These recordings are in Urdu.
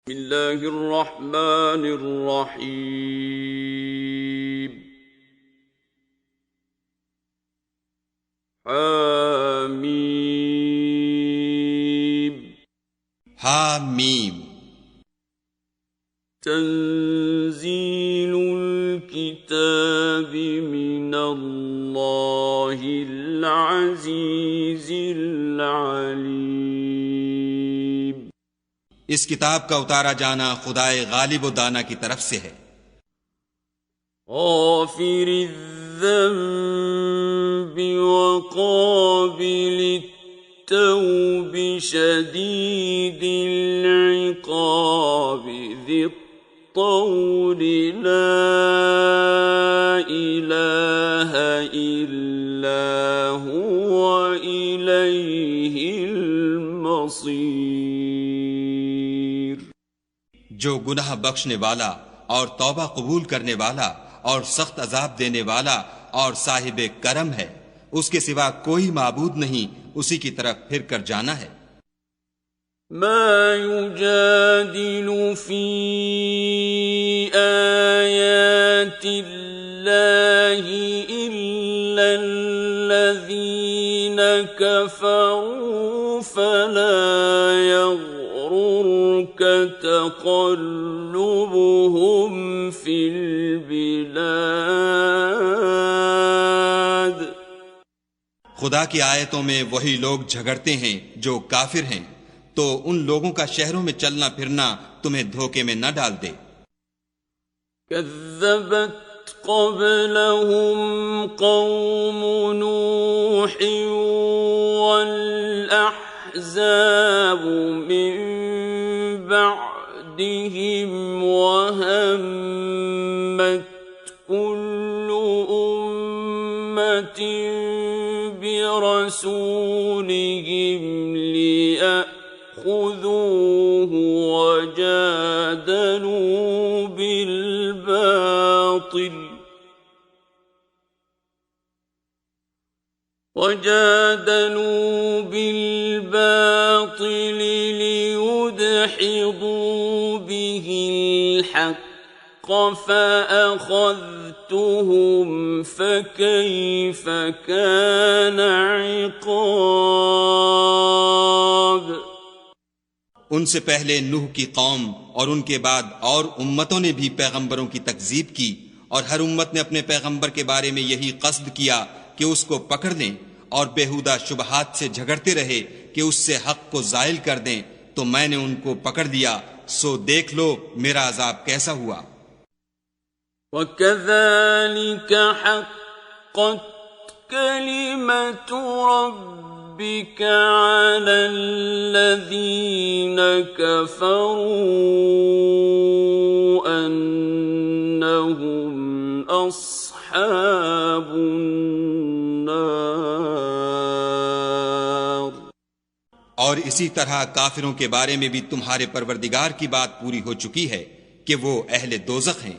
بسم اللہ الرحمن الرحیم حامیم حامیم تنزیل الکتاب من اللہ العزیز العلیم۔ اس کتاب کا اتارا جانا خدائے غالب و دانا کی طرف سے ہے۔ غافر الذنب وقابل التوب شدید العقاب ذی الطول لا الہ الا هو الیہ المصیر۔ جو گناہ بخشنے والا اور توبہ قبول کرنے والا اور سخت عذاب دینے والا اور صاحب کرم ہے، اس کے سوا کوئی معبود نہیں، اسی کی طرف پھر کر جانا ہے۔ ما يجادل في آيات الله إلا الذين كفروا فلا يغررك تقلبهم في البلاد۔ خدا کی آیتوں میں وہی لوگ جھگڑتے ہیں جو کافر ہیں، تو ان لوگوں کا شہروں میں چلنا پھرنا تمہیں دھوکے میں نہ ڈال دے۔ كذبت قبلهم قوم نوح والأحزاب من بعدهم وهمت كل أمة برسولهم ليأخذوه وجادلوا بالباطل ليدحضوا به الحق فأخذتهم فكيف كان عقاب۔ ان سے پہلے نوح کی قوم اور ان کے بعد اور امتوں نے بھی پیغمبروں کی تکذیب کی، اور ہر امت نے اپنے پیغمبر کے بارے میں یہی قصد کیا کہ اس کو پکڑ لیں، اور بےہودہ شبہات سے جھگڑتے رہے کہ اس سے حق کو زائل کر دیں، تو میں نے ان کو پکڑ لیا، سو دیکھ لو میرا عذاب کیسا ہوا۔ وَكَذَلِكَ حَقَّتْ كَلِمَةُ رَبِّكَ عَلَى الَّذِينَ كَفَرُوا أَنَّهُمْ أَصْحَابُ النَّارِ۔ اور اسی طرح کافروں کے بارے میں بھی تمہارے پروردگار کی بات پوری ہو چکی ہے کہ وہ اہل دوزخ ہیں۔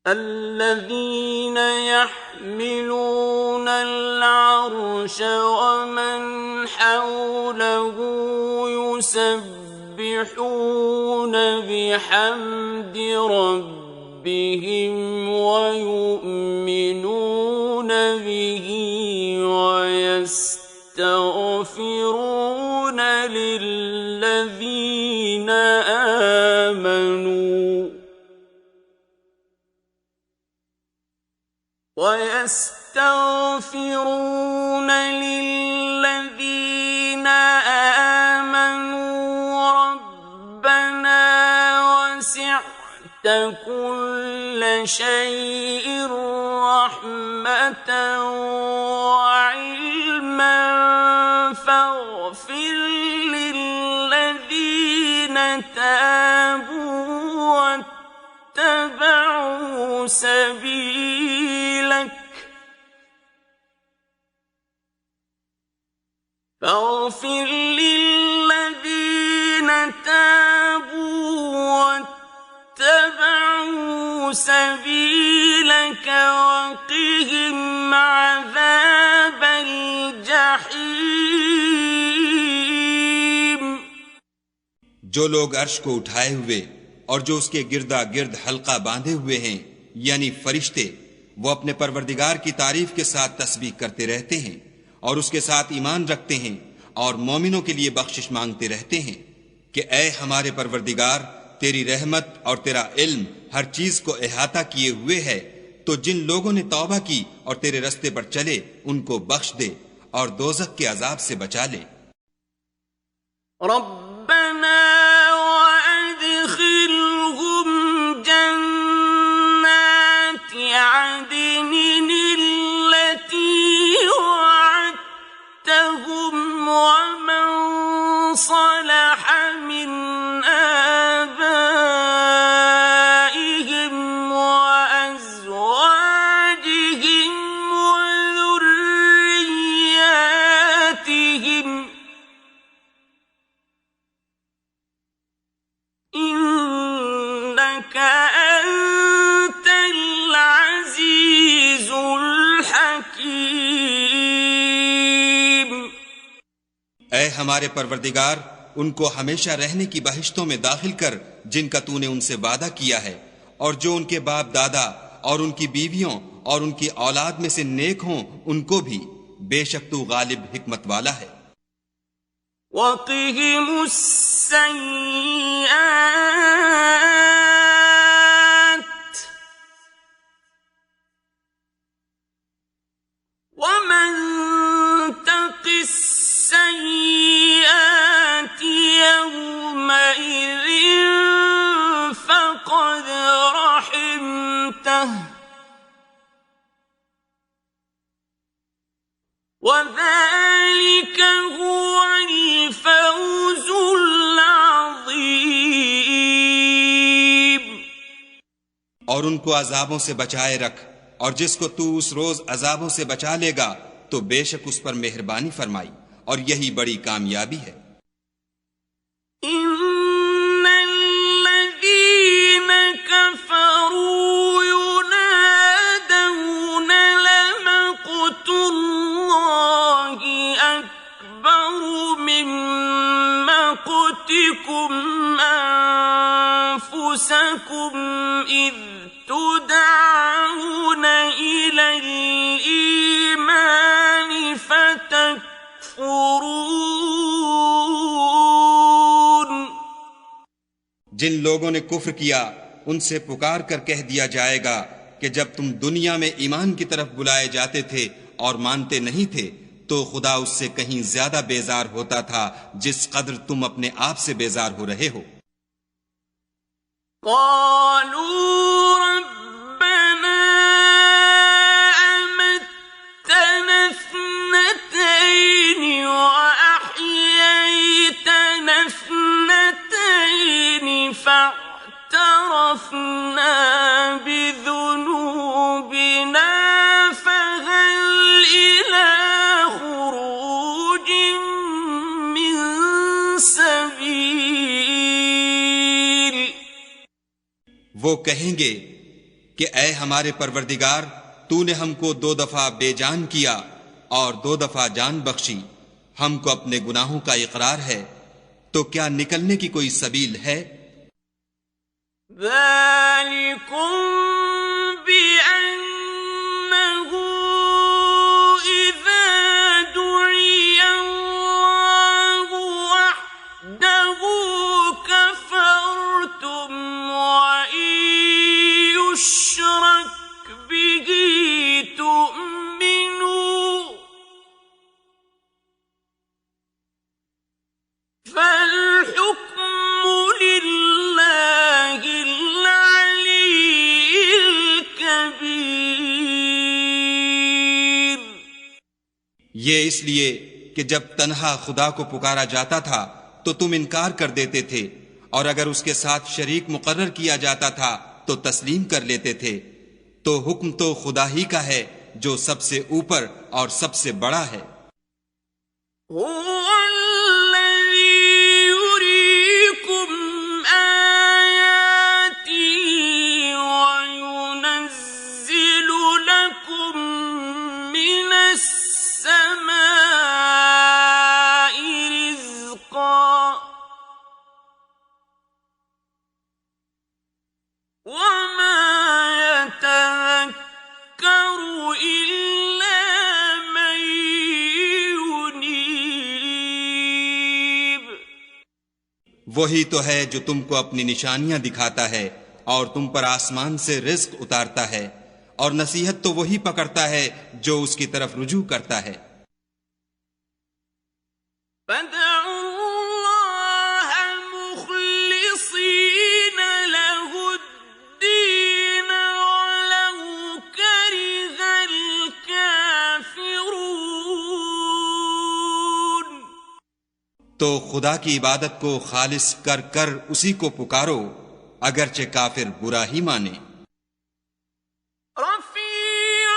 الذين يحملون العرش ومن حوله يسبحون بحمد ربهم ويؤمنون به ويستغفرون للذين آمنوا ربنا وسعت كل شيء رحمة وعلما فاغفر للذين تابوا واتبعوا سبيلك فاغفر للذين تابوا واتبعوا سبيلك وقهم عذاب الجحيم۔ جو لوگ عرش کو اٹھائے ہوئے اور جو اس کے گردا گرد حلقہ باندھے ہوئے ہیں یعنی فرشتے، وہ اپنے پروردگار کی تعریف کے ساتھ تسبیح کرتے رہتے ہیں اور اس کے ساتھ ایمان رکھتے ہیں اور مومنوں کے لیے بخشش مانگتے رہتے ہیں کہ اے ہمارے پروردگار، تیری رحمت اور تیرا علم ہر چیز کو احاطہ کیے ہوئے ہے، تو جن لوگوں نے توبہ کی اور تیرے رستے پر چلے ان کو بخش دے اور دوزخ کے عذاب سے بچا لے۔ ربنا وادخلهم جنات عدن التي وعدتهم ومن صلح من آبائهم وأزواجهم وذرياتهم إنك أنت العزيز الحكيم۔ اے ہمارے پروردگار، ان کو ہمیشہ رہنے کی بہشتوں میں داخل کر جن کا تو نے ان سے وعدہ کیا ہے، اور جو ان کے باپ دادا اور ان کی بیویوں اور ان کی اولاد میں سے نیک ہوں ان کو بھی، بے شک تو غالب حکمت والا ہے۔ وقهم السيئات ومن تق السيئات يومئذ فقد رحمته وذلك هو الفوز العظيم۔ اور ان کو عذابوں سے بچائے رکھ، اور جس کو تو اس روز عذابوں سے بچا لے گا تو بے شک اس پر مہربانی فرمائی، اور یہی بڑی کامیابی ہے۔ ان الذين كفروا ينادون لمقت الله اكبر من مقتكم انفسكم اذ تدعون الى الايمان فتكفرون۔ جن لوگوں نے کفر کیا ان سے پکار کر کہہ دیا جائے گا کہ جب تم دنیا میں ایمان کی طرف بلائے جاتے تھے اور مانتے نہیں تھے تو خدا اس سے کہیں زیادہ بیزار ہوتا تھا جس قدر تم اپنے آپ سے بیزار ہو رہے ہو۔ قالوا ربنا أمتنا اثنتين وأحييتنا اثنتين فاعترفنا بذنوبنا فهل إلى خروج من سبيل۔ وہ کہیں گے کہ اے ہمارے پروردگار، تو نے ہم کو 2 دفعہ بے جان کیا اور 2 دفعہ جان بخشی، ہم کو اپنے گناہوں کا اقرار ہے، تو کیا نکلنے کی کوئی سبیل ہے؟ ذلكم بأنه إذا دعي الله وحده كفرتم وإن يشرك به تؤمنوا فالحكم لله العلي الكبير۔ یہ اس لیے کہ جب تنہا خدا کو پکارا جاتا تھا تو تم انکار کر دیتے تھے، اور اگر اس کے ساتھ شریک مقرر کیا جاتا تھا تو تسلیم کر لیتے تھے، تو حکم تو خدا ہی کا ہے جو سب سے اوپر اور سب سے بڑا ہے۔ هو الذي يريكم آياته وينزل لكم من السماء رزقا وہی تو ہے جو تم کو اپنی نشانیاں دکھاتا ہے اور تم پر آسمان سے رزق اتارتا ہے، اور نصیحت تو وہی پکڑتا ہے جو اس کی طرف رجوع کرتا ہے۔ فادعوا الله مخلصين له الدين ولو كره الكافرون۔ تو خدا کی عبادت کو خالص کر کر اسی کو پکارو، اگرچہ کافر برا ہی مانے۔ رفيع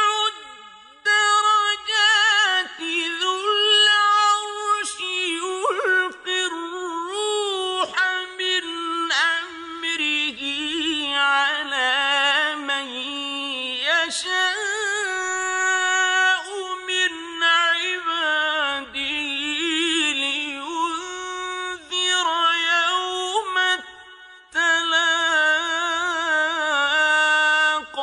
الدرجات ذو العرش يلقي الروح من أمره على من يشاء من عباده لينذر يوم التلاق۔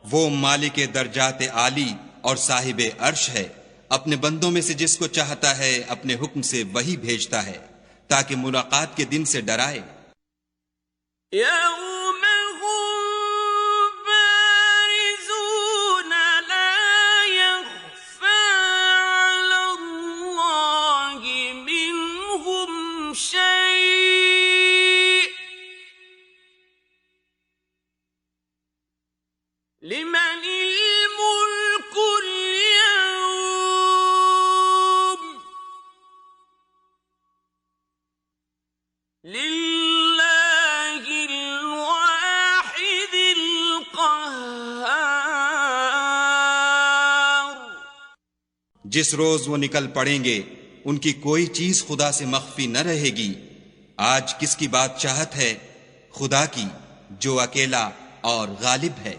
وہ مالک درجات عالی اور صاحب عرش ہے، اپنے بندوں میں سے جس کو چاہتا ہے اپنے حکم سے وہی بھیجتا ہے تاکہ ملاقات کے دن سے ڈرائے۔ يوم هم بارزون لا يخفى على الله منهم شيء لمن الملك اليوم لله الواحد القهار۔ جس روز وہ نکل پڑیں گے ان کی کوئی چیز خدا سے مخفی نہ رہے گی۔ آج کس کی بادشاہت ہے؟ خدا کی، جو اکیلا اور غالب ہے۔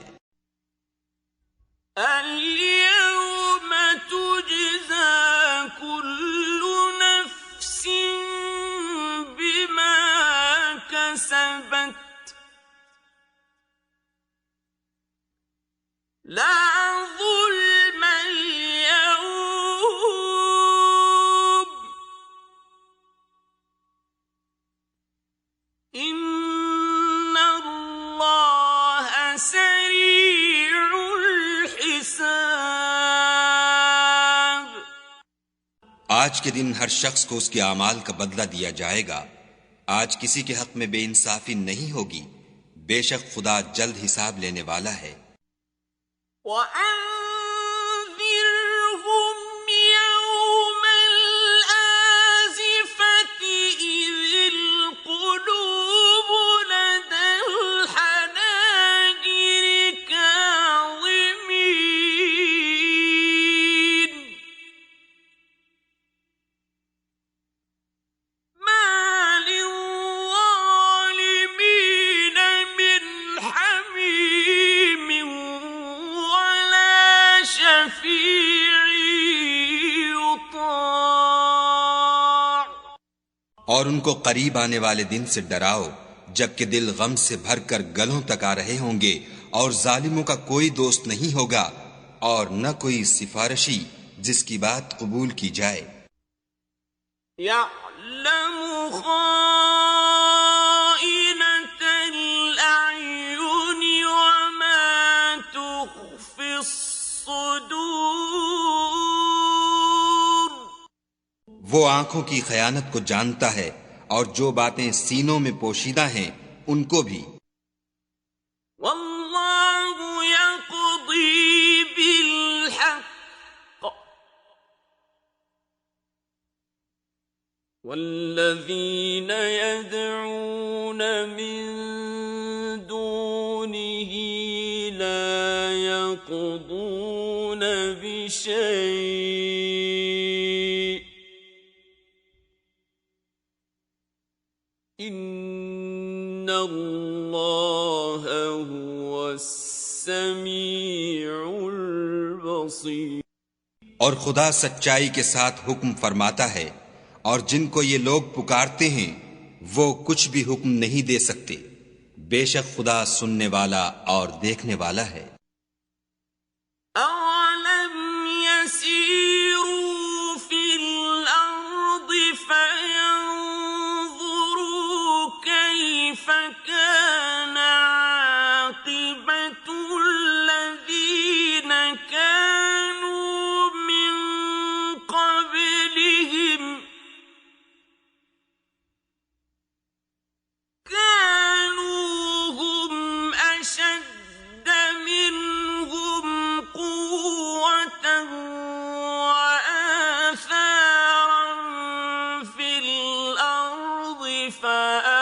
اليوم تجزى كل نفس بما كسبت لا ظلم اليوم إن الله سريع الحساب۔ آج کے دن ہر شخص کو اس کے اعمال کا بدلہ دیا جائے گا۔ آج کسی کے حق میں بے انصافی نہیں ہوگی، بے شک خدا جلد حساب لینے والا ہے۔ وَأَنذِرْهُمْ يَوْمَ الْآزِفَةِ إِذِ الْقُلُوبُ لَدَى الْحَنَاجِرِ كَاظِمِينَ مَا لِلظَّالِمِينَ مِنْ حَمِيمٍ وَلَا شَفِيعٍ يُطَاعُ۔ اور ان کو قریب آنے والے دن سے ڈراؤ جبکہ دل غم سے بھر کر گلوں تک آ رہے ہوں گے، اور ظالموں کا کوئی دوست نہیں ہوگا اور نہ کوئی سفارشی جس کی بات قبول کی جائے۔ يَعْلَمُ خَائِنَةَ الْأَعْيُنِ وَمَا تُخْفِي الصُّدُورُ۔ وہ آنکھوں کی خیانت کو جانتا ہے اور جو باتیں سینوں میں پوشیدہ ہیں ان کو بھی۔ وَاللَّهُ يَقْضِي بِالْحَقِّ وَالَّذِينَ يَدْعُونَ مِن دُونِهِ لَا يَقْضُونَ بِشَيْءٍ إِنَّ اللَّهَ هُوَ السَّمِيعُ الْبَصِيرُ۔ اور خدا سچائی کے ساتھ حکم فرماتا ہے، اور جن کو یہ لوگ پکارتے ہیں وہ کچھ بھی حکم نہیں دے سکتے، بے شک خدا سننے والا اور دیکھنے والا ہے۔ أَوَلَمْ يَسِيرُوا فِي الْأَرْضِ فَيَنظُرُوا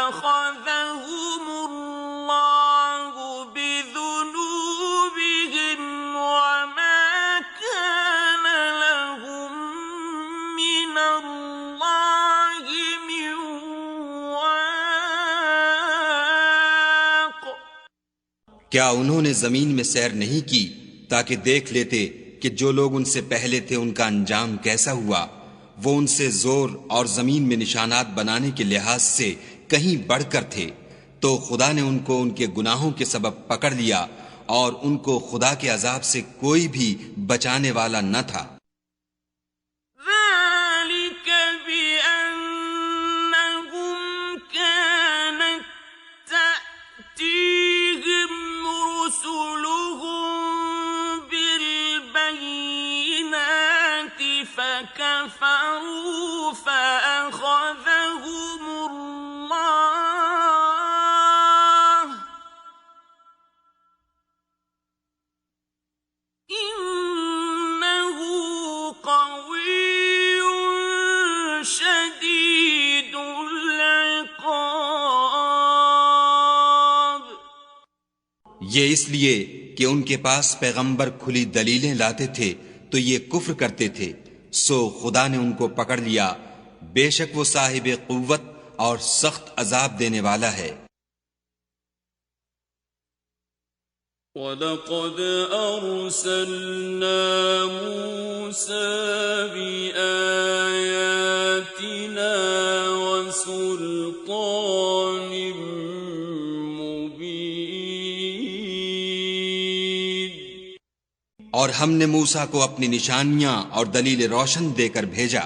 فأخذهم الله بذنوبهم وما كان لهم من الله من واق۔ کیا انہوں نے زمین میں سیر نہیں کی تاکہ دیکھ لیتے کہ جو لوگ ان سے پہلے تھے ان کا انجام کیسا ہوا؟ وہ ان سے زور اور زمین میں نشانات بنانے کے لحاظ سے کہیں بڑھ کر تھے، تو خدا نے ان کو ان کے گناہوں کے سبب پکڑ لیا اور ان کو خدا کے عذاب سے کوئی بھی بچانے والا نہ تھا۔ ذلك بأنهم كانت تأتيهم رسلهم بالبينات فكفروا فأخذهم الله إنه قوي شديد العقاب۔ یہ اس لیے کہ ان کے پاس پیغمبر کھلی دلیلیں لاتے تھے تو یہ کفر کرتے تھے، سو خدا نے ان کو پکڑ لیا، بے شک وہ صاحب قوت اور سخت عذاب دینے والا ہے۔ وَلَقَدْ أَرْسَلْنَا مُوسَى بِآيَاتِنَا وَسُلْطَانٍ مُبِينٍ۔ اور ہم نے موسیٰ کو اپنی نشانیاں اور دلیل روشن دے کر بھیجا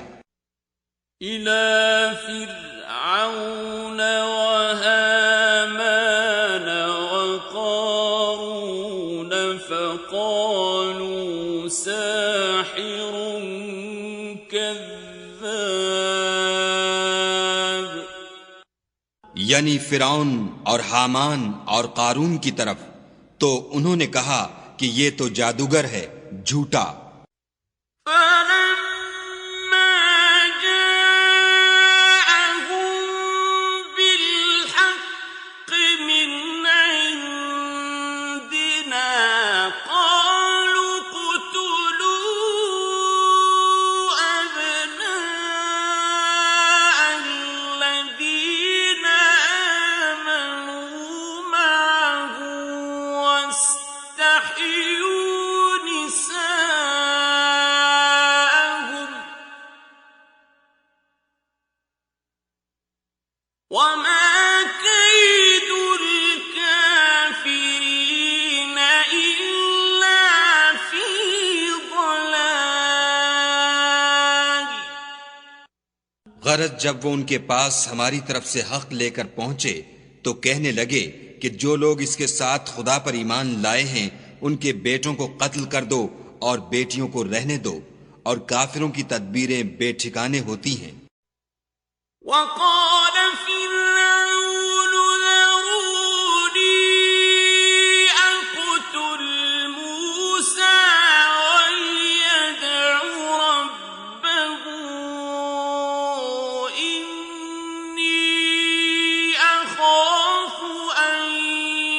إِلَى فِرْعَوْنَ وَهَامَانَ وَقَارُونَ فَقَالُوا سَاحِرٌ كَذَّابٌ۔ یعنی فرعون اور حامان اور قارون کی طرف، تو انہوں نے کہا کہ یہ تو جادوگر ہے، جھوٹا۔ فَلَمَّا جَاءَهُم بِالْحَقِّ مِنْ عِندِنَا قَالُوا اقْتُلُوا أَبْنَاءَ الَّذِينَ آمَنُوا مَعَهُ وَاسْتَحْيُوا نِسَاءَهُمْ وَمَا كَيْدُ الْكَافِرِينَ إِلَّا فِي ضَلَالٍ۔ غرض جب وہ ان کے پاس ہماری طرف سے حق لے کر پہنچے تو کہنے لگے کہ جو لوگ اس کے ساتھ خدا پر ایمان لائے ہیں ان کے بیٹوں کو قتل کر دو اور بیٹیوں کو رہنے دو، اور کافروں کی تدبیریں بے ٹھکانے ہوتی ہیں۔ وقال فرعون ذروني أقتل موسى وليدع ربه إني أخاف أن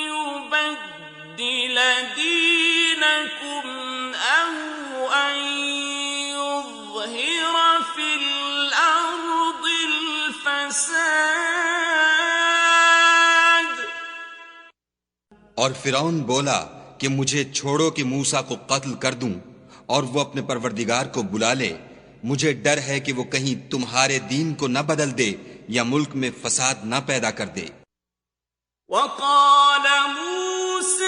يبدل دينكم أو أن يظهر في الأرض الفساد۔ اور فرعون بولا کہ مجھے چھوڑو کہ موسیٰ کو قتل کر دوں اور وہ اپنے پروردگار کو بلا لے، مجھے ڈر ہے کہ وہ کہیں تمہارے دین کو نہ بدل دے یا ملک میں فساد نہ پیدا کر دے۔ وقال موسى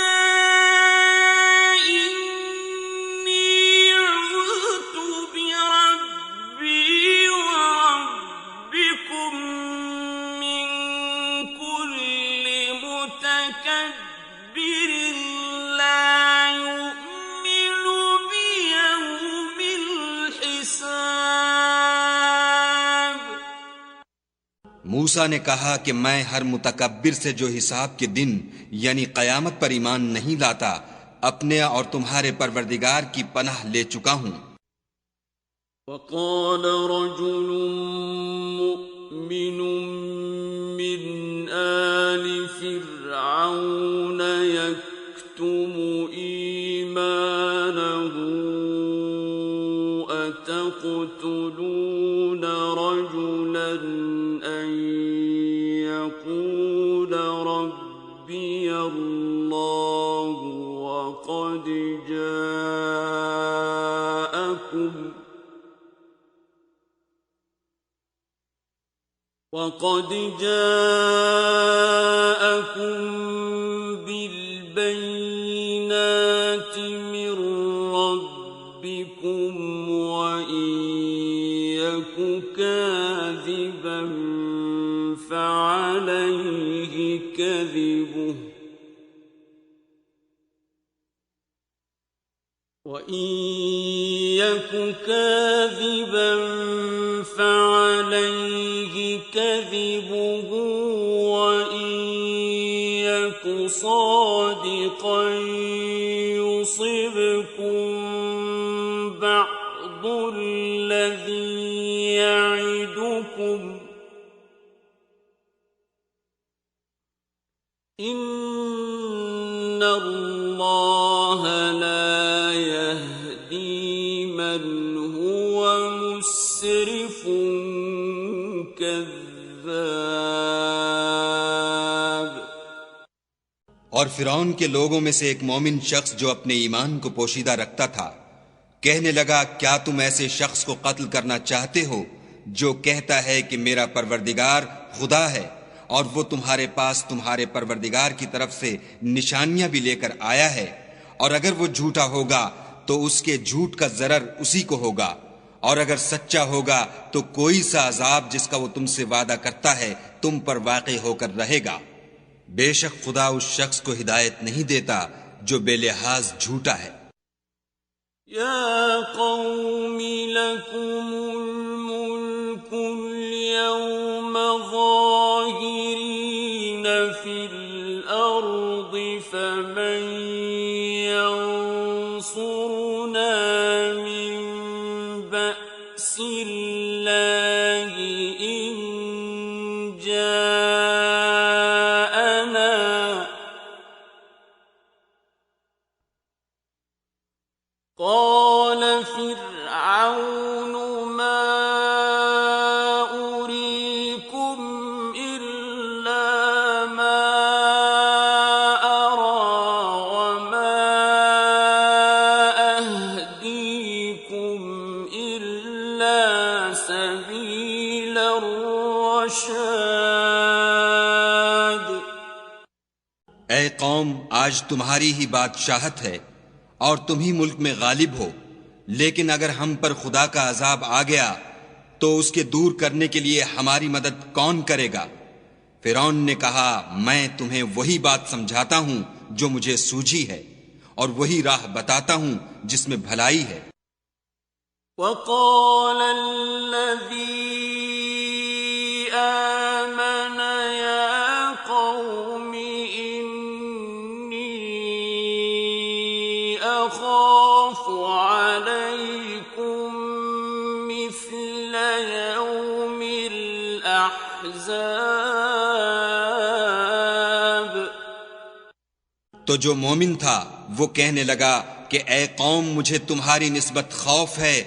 إني عذت بربي وربكم من كل متكبر لا يؤمن بيوم الحساب۔ موسیٰ نے کہا کہ میں ہر متکبر سے جو حساب کے دن یعنی قیامت پر ایمان نہیں لاتا اپنے اور تمہارے پروردگار کی پناہ لے چکا ہوں۔ وقال رجل مؤمن من فرعون يكتم إيمانه أتقتلون رجلا أن يقول ربي الله وقد جاءكم بالبينات من ربكم وإن يك كاذبا فعليه كذبه وإن يك كاذبا فعليه كذبه وإن يك صادقا يصبكم بعض الذي يعدكم إن الله لا يهدي من هو مسرف كذاب۔ اور فرعون کے لوگوں میں سے ایک مومن شخص جو اپنے ایمان کو پوشیدہ رکھتا تھا کہنے لگا، کیا تم ایسے شخص کو قتل کرنا چاہتے ہو جو کہتا ہے کہ میرا پروردگار خدا ہے، اور وہ تمہارے پاس تمہارے پروردگار کی طرف سے نشانیاں بھی لے کر آیا ہے، اور اگر وہ جھوٹا ہوگا تو اس کے جھوٹ کا ضرر اسی کو ہوگا، اور اگر سچا ہوگا تو کوئی سا عذاب جس کا وہ تم سے وعدہ کرتا ہے تم پر واقع ہو کر رہے گا۔ بے شک خدا اس شخص کو ہدایت نہیں دیتا جو بے لحاظ جھوٹا ہے۔ یا قوم لکم الملک اليوم ظاہرین فی الارض فمن ينصرنا من بأس اللہ ان جاءنا قال فرعون ما أريكم إلا ما أرى وما أهديكم إلا سبيل الرشاد۔ اے قوم، آج تمہاری ہی بادشاہت ہے اور تم ہی ملک میں غالب ہو، لیکن اگر ہم پر خدا کا عذاب آ گیا تو اس کے دور کرنے کے لیے ہماری مدد کون کرے گا؟ فرعون نے کہا، میں تمہیں وہی بات سمجھاتا ہوں جو مجھے سوجھی ہے، اور وہی راہ بتاتا ہوں جس میں بھلائی ہے۔ وقال الذي آمن يا قوم أخاف عليكم مثل يوم الأحزاب۔ تو جو مومن تھا وہ کہنے لگا کہ اے قوم، مجھے تمہاری نسبت خوف ہے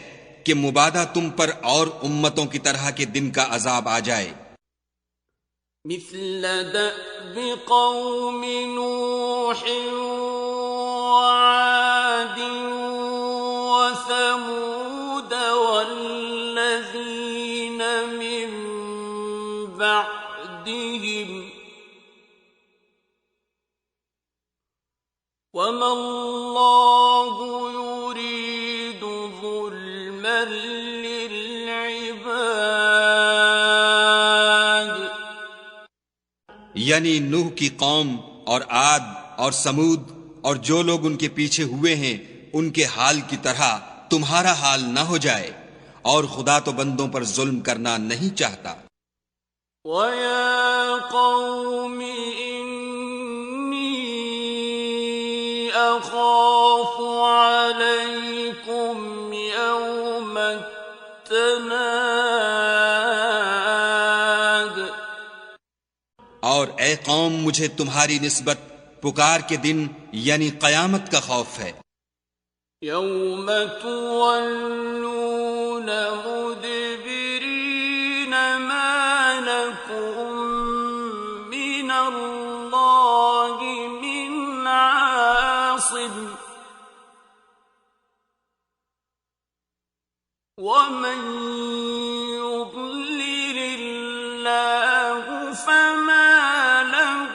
کہ مبادہ تم پر اور امتوں کی طرح کے دن کا عذاب آ جائے۔ مثل دأب قوم نوح وعاد وثمود والذين من بعدهم وما الله يريد ظلما للعباد۔ یعنی نوح کی قوم اور عاد اور سمود اور جو لوگ ان کے پیچھے ہوئے ہیں ان کے حال کی طرح تمہارا حال نہ ہو جائے، اور خدا تو بندوں پر ظلم کرنا نہیں چاہتا۔ وَيَا قَوْمِ إِنِّي أَخَافُ عَلَيْكُمْ يَوْمَ التَّنَادِ۔ اور اے قوم مجھے تمہاری نسبت پکار کے دن یعنی قیامت کا خوف ہے۔ يوم تولون مدبرين ما لكم من الله من عاصم ومن يضلل الله فما له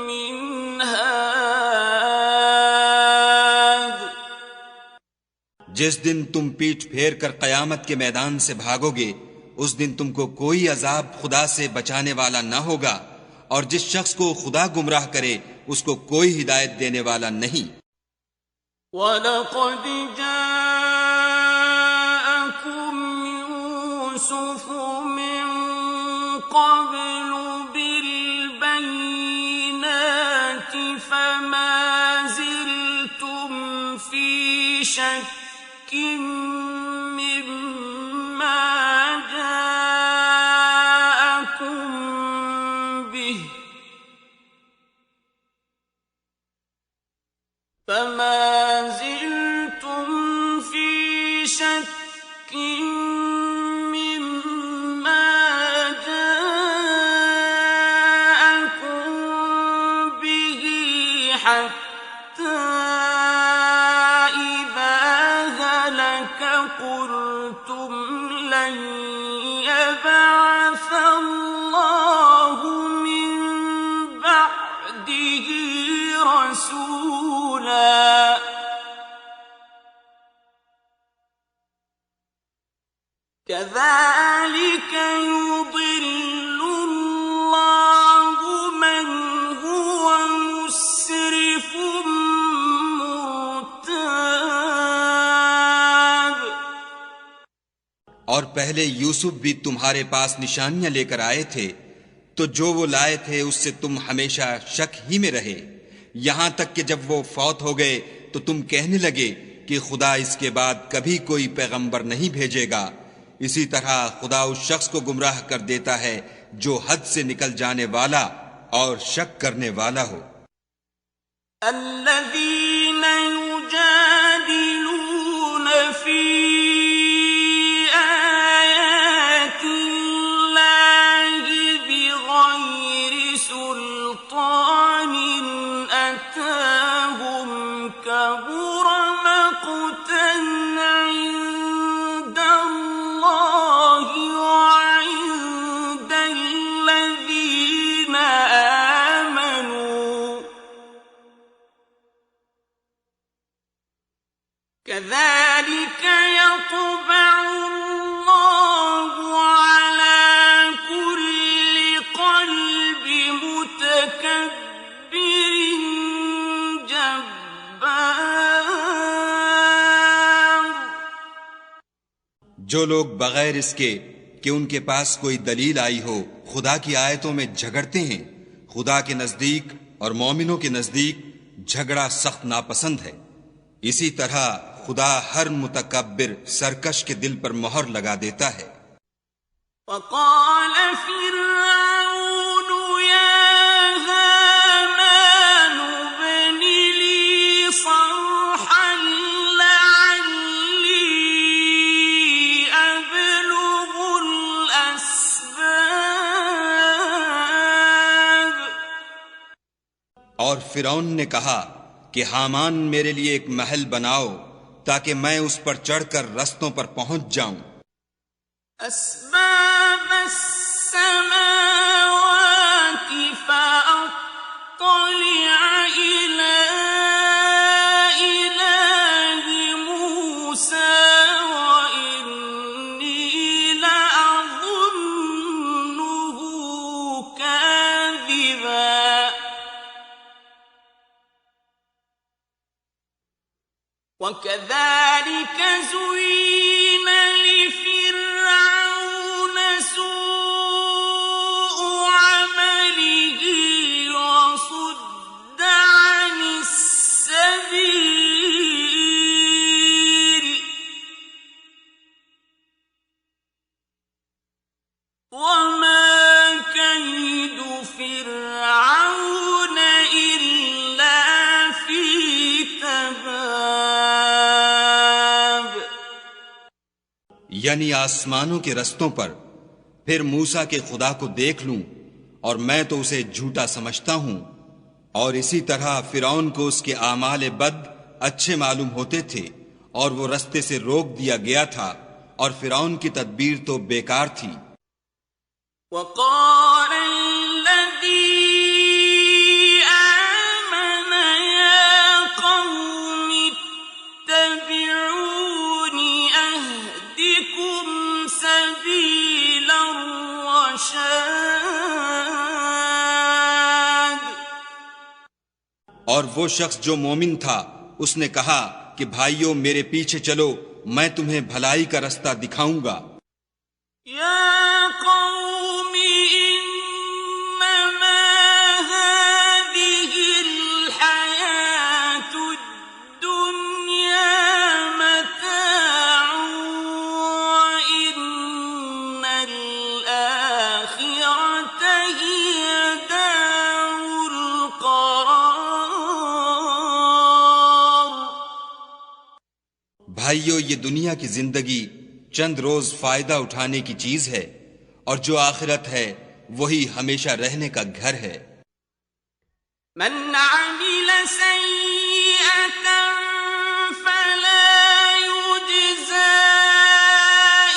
من هاد۔ جس دن تم پیٹھ پھیر کر قیامت کے میدان سے بھاگو گے اس دن تم کو کوئی عذاب خدا سے بچانے والا نہ ہوگا، اور جس شخص کو خدا گمراہ کرے اس کو کوئی ہدایت دینے والا نہیں۔ وَلَقَدْ جَاءَكُمْ يُوسُفُ مِنْ قَبْلُ بِالْبَيِّنَاتِ فَمَا زِلْتُمْ فِي شَكٍّ مِّمَّا جَاءَكُمْ بِهِ حَتَّى إِذَا هَلَكَ قُلْتُمْ لَن يَبْعَثَ اللَّهُ مِن بَعْدِهِ رَسُولًا كَذَلِكَ يُضِلُّ اللَّهُ مَنْ هُوَ مُسْرِفٌ مُرْتَابٌ۔ اور پہلے یوسف بھی تمہارے پاس نشانیاں لے کر آئے تھے، تو جو وہ لائے تھے اس سے تم ہمیشہ شک ہی میں رہے، یہاں تک کہ جب وہ فوت ہو گئے تو تم کہنے لگے کہ خدا اس کے بعد کبھی کوئی پیغمبر نہیں بھیجے گا۔ اسی طرح خدا اس شخص کو گمراہ کر دیتا ہے جو حد سے نکل جانے والا اور شک کرنے والا ہو۔ الذين يجادلون في آيات الله بغير سلطان أتاهم كبر مقتا عند الله وعند الذين آمنوا كذلك يطبع الله على كل قلب متكبر جبار۔ جو لوگ بغیر اس کے کہ ان کے پاس کوئی دلیل آئی ہو خدا کی آیتوں میں جھگڑتے ہیں، خدا کے نزدیک اور مومنوں کے نزدیک جھگڑا سخت ناپسند ہے۔ اسی طرح خدا ہر متکبر سرکش کے دل پر مہر لگا دیتا ہے۔ وقال فرعون يا هامان ابن لي صرحا لعلي أبلغ الأسباب۔ اور فرعون نے کہا کہ حامان میرے لیے ایک محل بناؤ تاکہ میں اس پر چڑھ کر رستوں پر پہنچ جاؤں۔ أسباب السماوات فأطلع إلى إله موسى وإني لأظنه كاذبا۔ وَكَذَلِكَ زُيِّنَ لِفِرْعَوْنَ سُوءُ عَمَلِهِ وَصُدَّ عَنِ السَّبِيلِ وَمَا كَيْدُ فِرْعَوْنَ یعنی آسمانوں کے رستوں پر، پھر موسیٰ کے خدا کو دیکھ لوں اور میں تو اسے جھوٹا سمجھتا ہوں۔ اور اسی طرح فرعون کو اس کے اعمال بد اچھے معلوم ہوتے تھے اور وہ رستے سے روک دیا گیا تھا، اور فرعون کی تدبیر تو بیکار تھی۔ وقال الذي آمن يا قوم اتبعون أهدكم سبيل الرشاد۔ اور وہ شخص جو مومن تھا اس نے کہا کہ بھائیو میرے پیچھے چلو، میں تمہیں بھلائی کا رستہ دکھاؤں گا۔ يا قوم إنما هذه الحياة الدنيا متاع وإن الآخرة هي دار القرار۔ بھائیو یہ دنیا کی زندگی چند روز فائدہ اٹھانے کی چیز ہے، اور جو آخرت ہے وہی ہمیشہ رہنے کا گھر ہے۔ من عمل سيئة فلا يجزى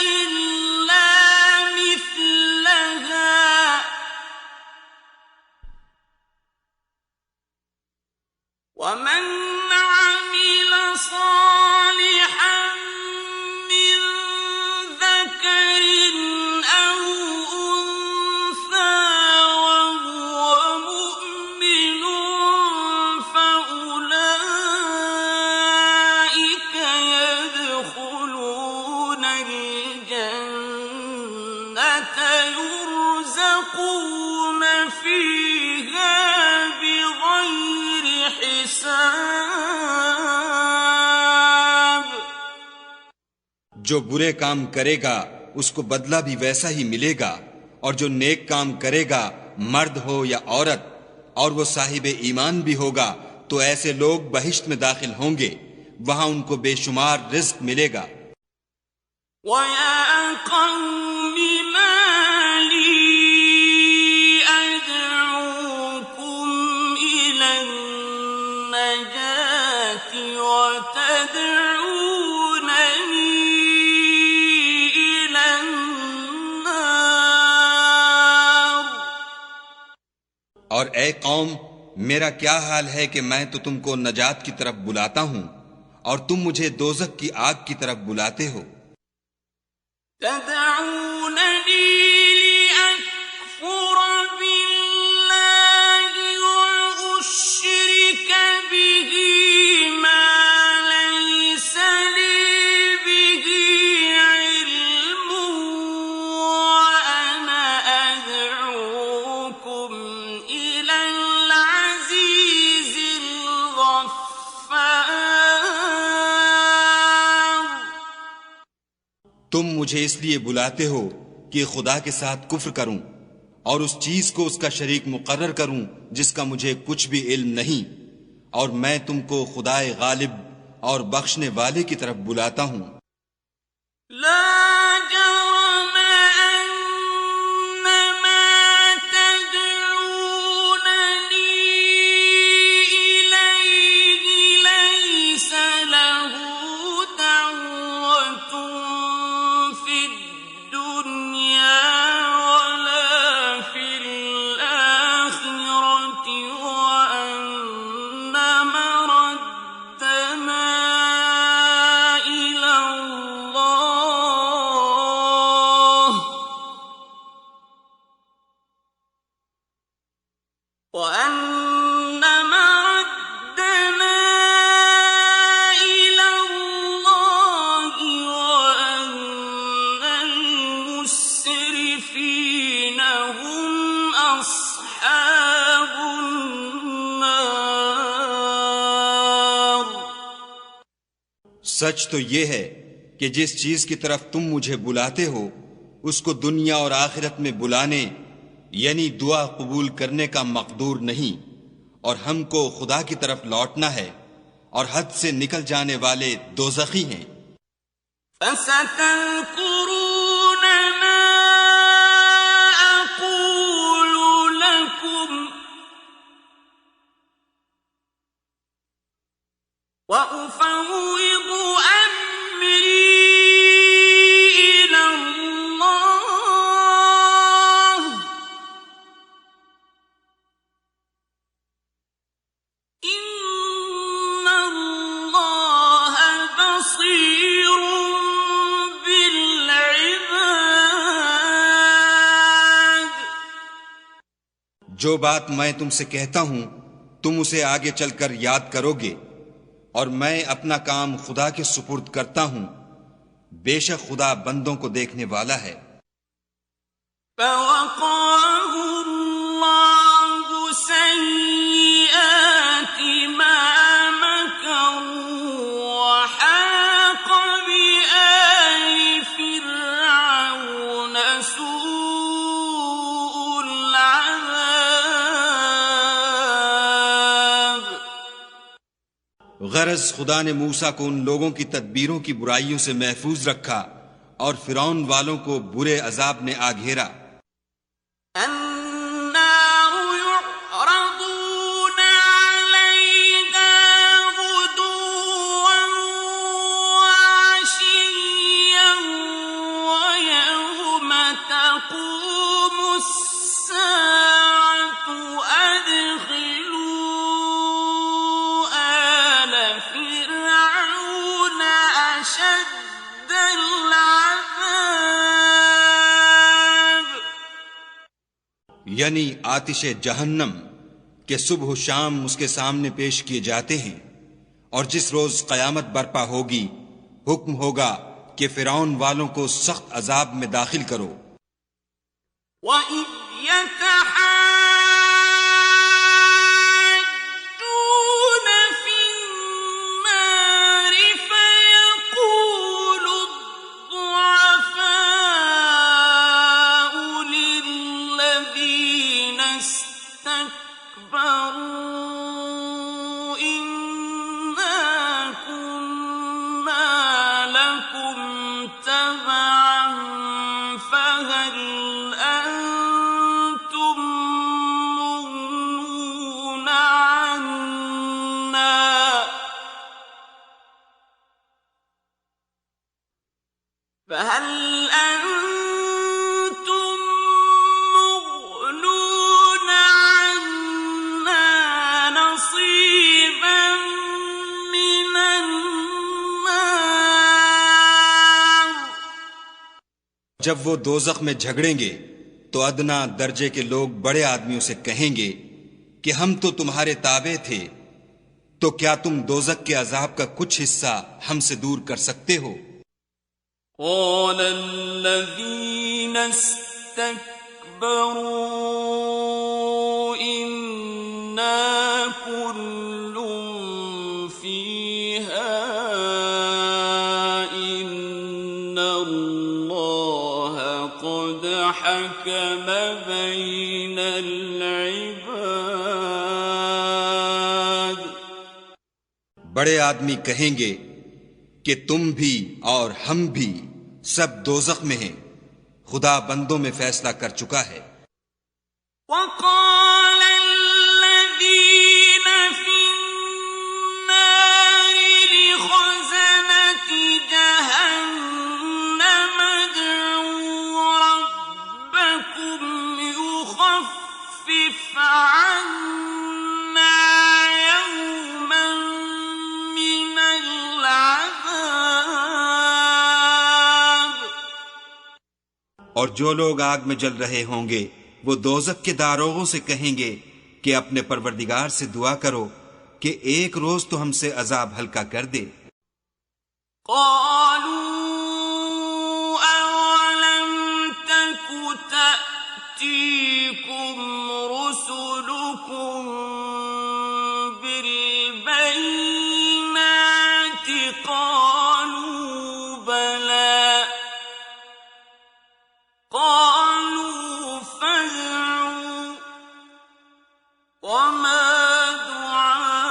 إلا مثلها ومن عمل صالحا من ذكر أو أنثى وهو مؤمن فأولئك يدخلون الجنة يرزقون فيها بغير حساب۔ جو برے کام کرے گا اس کو بدلہ بھی ویسا ہی ملے گا، اور جو نیک کام کرے گا مرد ہو یا عورت اور وہ صاحب ایمان بھی ہوگا تو ایسے لوگ بہشت میں داخل ہوں گے، وہاں ان کو بے شمار رزق ملے گا۔ وَيَا قَوْمِ مَا لِي أَدْعُوكُمْ إِلَى النَّجَاةِ وَتَدْعُونَنِي إِلَى النَّارِ۔ اور اے قوم، میرا کیا حال ہے کہ میں تو تم کو نجات کی طرف بلاتا ہوں اور تم مجھے دوزخ کی آگ کی طرف بلاتے ہو۔ تدعونني لأكفر بالله وأشرك به ما ليس لي به علم وأنا أدعوكم إلى العزيز الغفار۔ تم مجھے اس لیے بلاتے ہو کہ خدا کے ساتھ کفر کروں اور اس چیز کو اس کا شریک مقرر کروں جس کا مجھے کچھ بھی علم نہیں، اور میں تم کو خدائے غالب اور بخشنے والے کی طرف بلاتا ہوں۔ لا جرم أن ما تدعونني إليه ليس له دعوة في الدنيا ولا في الآخرة وأن مردنا إلى الله وأن مردنا إلى الله وأن المسرفين هم أصحاب النار۔ سچ تو یہ ہے کہ جس چیز کی طرف تم مجھے بلاتے ہو اس کو دنیا اور آخرت میں بلانے یعنی دعا قبول کرنے کا مقدور نہیں، اور ہم کو خدا کی طرف لوٹنا ہے، اور حد سے نکل جانے والے دوزخی ہیں۔ فستذكرون ما أقول لكم وأفوض أمري إلى الله إن الله بصير بالعباد. جو بات میں تم سے کہتا ہوں تم اسے آگے چل کر یاد کرو گے، اور میں اپنا کام خدا کے سپرد کرتا ہوں، بے شک خدا بندوں کو دیکھنے والا ہے. فوقاه الله سيئات ما مكروا وحاق بآل فرعون سوء العذاب. غرض خدا نے موسیٰ کو ان لوگوں کی تدبیروں کی برائیوں سے محفوظ رکھا اور فرعون والوں کو برے عذاب نے آ گھیرا. النار يعرضون عليها غدوا وعشيا ويوم تقوم الساعة أدخلوا آل فرعون أشد العذاب. یعنی آتش جہنم کہ صبح و شام اس کے سامنے پیش کیے جاتے ہیں، اور جس روز قیامت برپا ہوگی حکم ہوگا کہ فرعون والوں کو سخت عذاب میں داخل کرو. وَإِذْ يَتَحَاجُّونَ فِي النَّارِ فَيَقُولُ الضُّعَفَاءُ لِلَّذِينَ اسْتَكْبَرُوا إِنَّا كُنَّا لَكُمْ تَبَعًا فَهَلْ أَنتُم مُّغْنُونَ عَنَّا نَصِيبًا مِّنَ النَّارِ. جب وہ دوزخ میں جھگڑیں گے تو ادنا درجے کے لوگ بڑے آدمیوں سے کہیں گے کہ ہم تو تمہارے تابع تھے، تو کیا تم دوزخ کے عذاب کا کچھ حصہ ہم سے دور کر سکتے ہو؟ قال الذين استكبروا إنا كل فيها إن الله قد حكم بين العباد. بڑے آدمی کہیں گے کہ تم بھی اور ہم بھی سب دوزخ میں ہیں، خدا بندوں میں فیصلہ کر چکا ہے. وقال الذين في النار لخزنة جهنم ادعوا ربكم يخفف عنا يوما من العذاب. اور جو لوگ آگ میں جل رہے ہوں گے وہ دوزخ کے داروغوں سے کہیں گے کہ اپنے پروردگار سے دعا کرو کہ ایک روز تو ہم سے عذاب ہلکا کر دے. قالوا أولم تك تأتيكم رسلكم بالبينات قالوا بلى قالوا فادعوا وما دعاء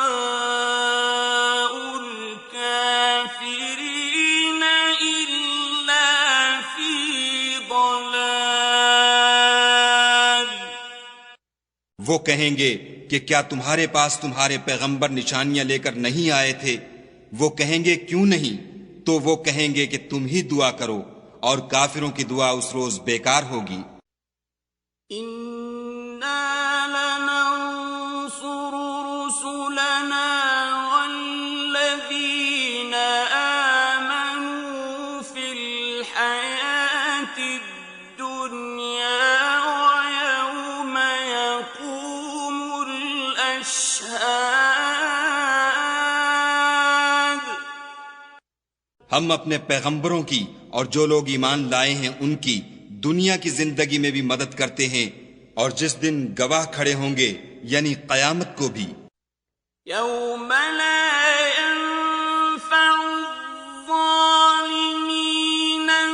الكافرين إلا وہ کہیں گے کہ کیا تمہارے پاس تمہارے پیغمبر نشانیاں لے کر نہیں آئے تھے؟ وہ کہیں گے کیوں نہیں؟ تو وہ کہیں گے کہ تم ہی دعا کرو، اور کافروں کی دعا اس روز بیکار ہوگی۔ إِنَّا لَنَنصُرُ رُسُلَنَا وَالَّذِينَ آمَنُوا فِي الْحَيَاةِ الدُّنْيَا وَيَوْمَ يَقُومُ الْأَشْهَادُ۔ ہم اپنے پیغمبروں کی اور جو لوگ ایمان لائے ہیں ان کی دنیا کی زندگی میں بھی مدد کرتے ہیں، اور جس دن گواہ کھڑے ہوں گے یعنی قیامت کو بھی۔ يَوْمَ لَا يَنفَعُ الظَّالِمِينَ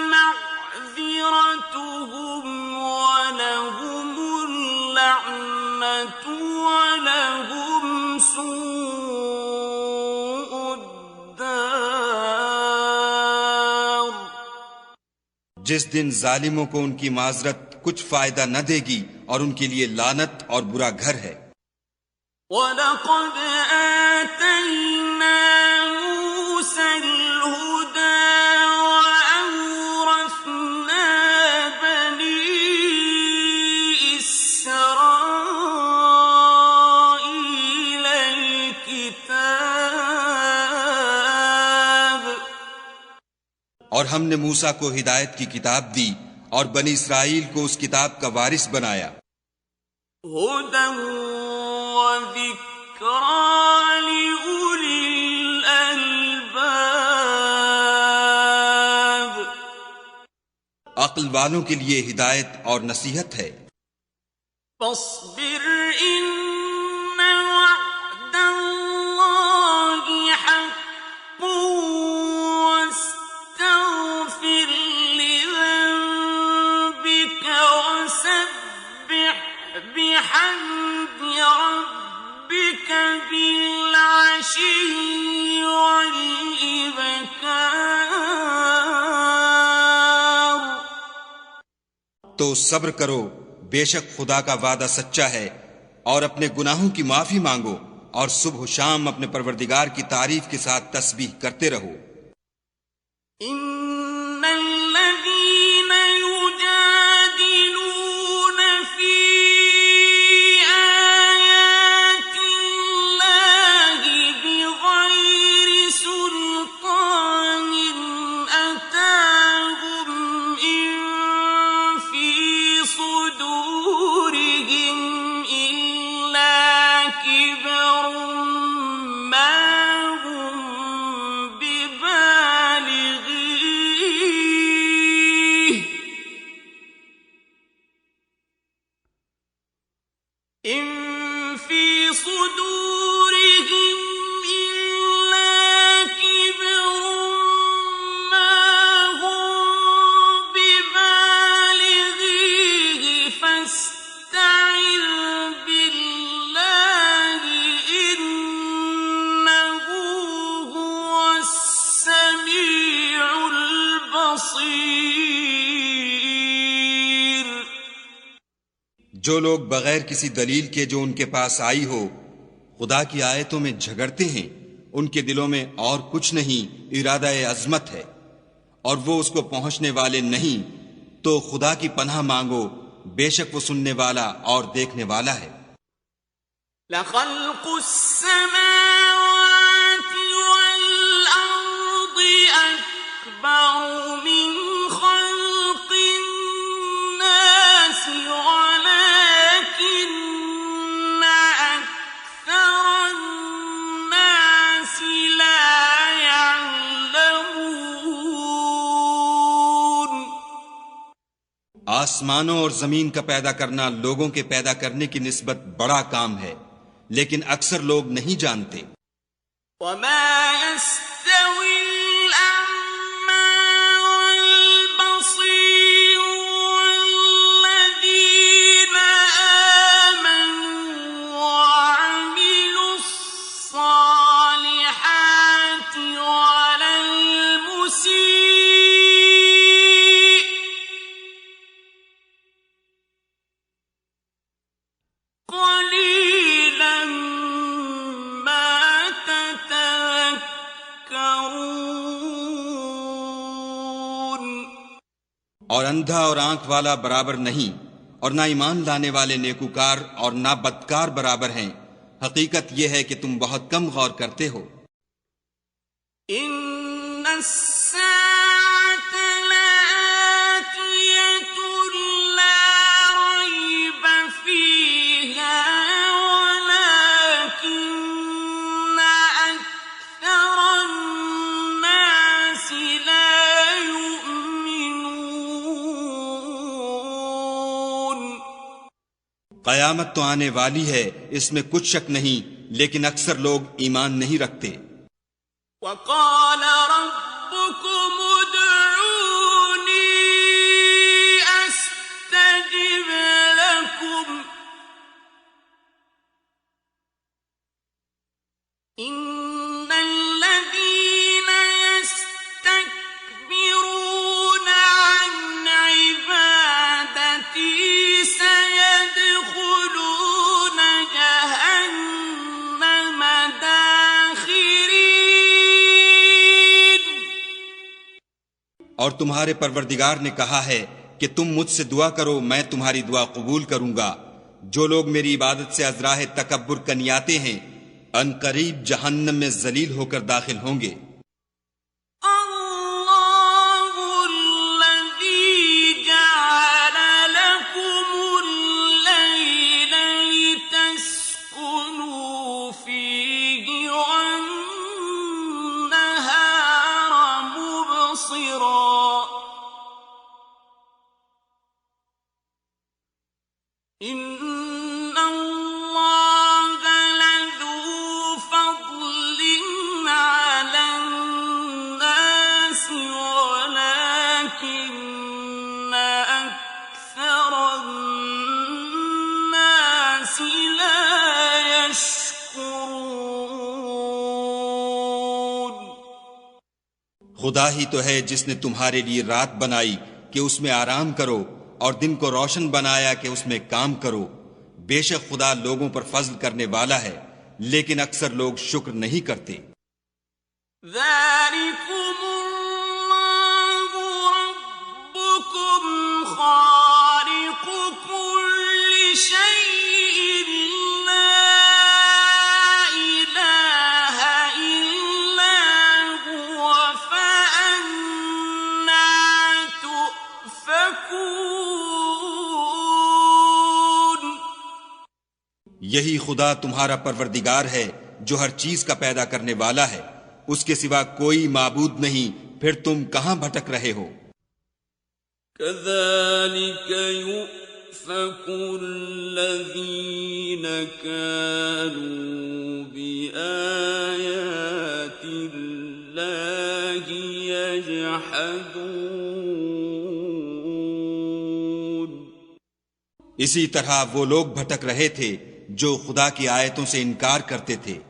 مَعْذِرَتُهُمْ وَلَهُمُ اللَّعْنَةُ وَلَهُمْ سُوءُ الدَّارِ۔ جس دن ظالموں کو ان کی معذرت کچھ فائدہ نہ دے گی اور ان کے لیے لعنت اور برا گھر ہے۔ وَلَقَدْ آتَيْنَا مُوسَى الْهُدَى وَأَوْرَثْنَا بَنِي إِسْرَائِيلَ الْكِتَابَ۔ اور ہم نے موسیٰ کو ہدایت کی کتاب دی اور بنی اسرائیل کو اس کتاب کا وارث بنایا۔ هُدًى وَذِكْرَى لِأُولِي الْأَلْبَابِ۔ عقل والوں کے لیے ہدایت اور نصیحت ہے۔ فاصبر إن وعد الله حق واستغفر لذنبك وسبح بحمد ربك بالعشي والإبكار۔ تو صبر کرو، بے شک خدا کا وعدہ سچا ہے، اور اپنے گناہوں کی معافی مانگو، اور صبح و شام اپنے پروردگار کی تعریف کے ساتھ تسبیح کرتے رہو۔ إِنَّ الَّذِينَ يُجَادِلُونَ فِي آيَاتِ اللَّهِ بِغَيْرِ سُلْطَانٍ أَتَاهُمْ إِن فِي صُدُورِهِمْ إِلَّا كِبْرٌ مَّا هُم بِبَالِغِيهِ إِن فِي صُدُورِهِمْ إِلَّا كِبْرٌ مَّا هُم بِبَالِغِيهِ فَاسْتَعِذْ بِاللَّهِ إِنَّهُ هُوَ السَّمِيعُ الْبَصِيرُ۔ جو لوگ بغیر کسی دلیل کے جو ان کے پاس آئی ہو خدا کی آیتوں میں جھگڑتے ہیں، ان کے دلوں میں اور کچھ نہیں ارادہ عظمت ہے، اور وہ اس کو پہنچنے والے نہیں، تو خدا کی پناہ مانگو، بے شک وہ سننے والا اور دیکھنے والا ہے۔ لَخَلْقُ السَّمَاوَاتِ وَالْأَرْضِ أَكْبَرُ مِنْ خَلْقِ النَّاسِ وَلَكِنَّ أَكْثَرَ النَّاسِ لَا يَعْلَمُونَ۔ آسمانوں اور زمین کا پیدا کرنا لوگوں کے پیدا کرنے کی نسبت بڑا کام ہے، لیکن اکثر لوگ نہیں جانتے۔ وَمَا يَسْتَوِي الْأَعْمَى وَالْبَصِيرُ وَالَّذِينَ آمَنُوا وَعَمِلُوا الصَّالِحَاتِ وَلَا الْمُسِيءُ قَلِيلًا اور اندھا اور آنکھ والا برابر نہیں، اور نہ ایمان لانے والے نیکوکار اور نہ بدکار برابر ہیں۔ حقیقت یہ ہے کہ تم بہت کم غور کرتے ہو۔ إن الساعة لآتية لا ريب فيها ولكن أكثر الناس لا يؤمنون۔ قیامت تو آنے والی ہے، اس میں کچھ شک نہیں، لیکن اکثر لوگ ایمان نہیں رکھتے۔ وقال ربكم ادعوني أستجب لكم إن الذين يستكبرون عن عبادتي سيدخلون جهنم داخرين۔ اور تمہارے پروردگار نے کہا ہے کہ تم مجھ سے دعا کرو، میں تمہاری دعا قبول کروں گا۔ جو لوگ میری عبادت سے ازراہ تکبر کنیاتے ہیں، ان قریب جہنم میں ذلیل ہو کر داخل ہوں گے۔ الله الذي جعل لكم الليل لتسكنوا فيه والنهار مبصرا إن الله لذو فضل على الناس ولكن أكثر الناس لا يشكرون۔ خدا ہی تو ہے جس نے تمہارے لیے رات بنائی کہ اس میں آرام کرو، اور دن کو روشن بنایا کہ اس میں کام کرو۔ بے شک خدا لوگوں پر فضل کرنے والا ہے، لیکن اکثر لوگ شکر نہیں کرتے۔ ذلكم الله ربكم خالق كل شيء لا إله إلا هو فأنا تؤفكون۔ یہی خدا تمہارا پروردگار ہے جو ہر چیز کا پیدا کرنے والا ہے، اس کے سوا کوئی معبود نہیں، پھر تم کہاں بھٹک رہے ہو؟ كذلك يؤفك الذين كانوا بآيات الله يجحدون۔ اسی طرح وہ لوگ بھٹک رہے تھے جو خدا کی آیتوں سے انکار کرتے تھے۔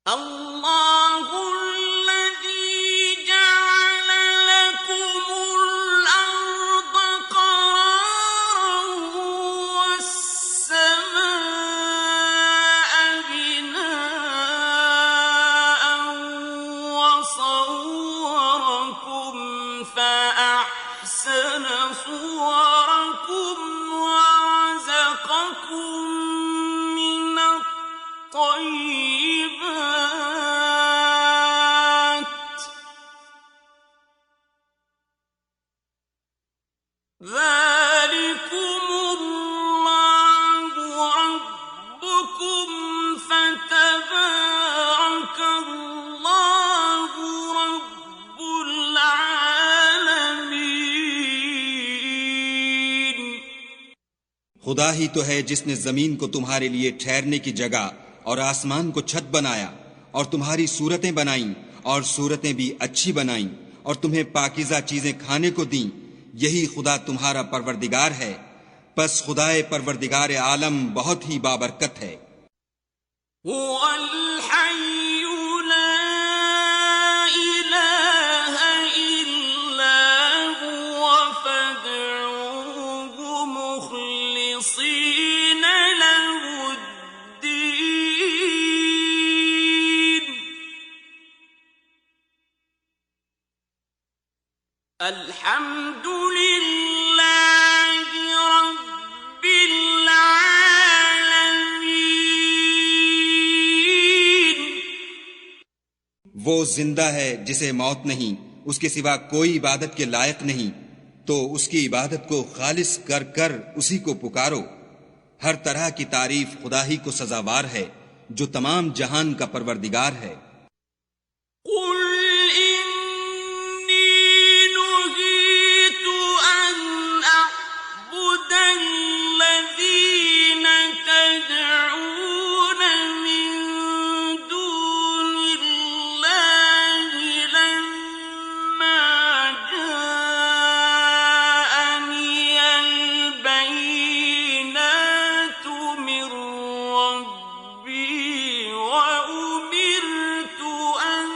الله الذي جعل لكم الأرض قرارا والسماء بناء وصوركم فأحسن صوركم ورزقكم من الطيبات ذلكم الله ربكم فتبارك الله رب العالمين۔ خدا ہی تو ہے جس نے زمین کو تمہارے لیے ٹھہرنے کی جگہ اور آسمان کو چھت بنایا، اور تمہاری صورتیں بنائیں، اور صورتیں بھی اچھی بنائیں، اور تمہیں پاکیزہ چیزیں کھانے کو دیں۔ یہی خدا تمہارا پروردگار ہے، پس خدائے پروردگار عالم بہت ہی بابرکت ہے۔ هو الحي لا إله إلا هو فادعوه مخلصين له الدين الحمد لله رب العالمين۔ وہ زندہ ہے جسے موت نہیں، اس کے سوا کوئی عبادت کے لائق نہیں، تو اس کی عبادت کو خالص کر کر اسی کو پکارو۔ ہر طرح کی تعریف خدا ہی کو سزاوار ہے جو تمام جہان کا پروردگار ہے۔ قل إني نهيت أن أعبد الذين تدعون من دون الله لما جاءني البينات من ربي وأمرت أن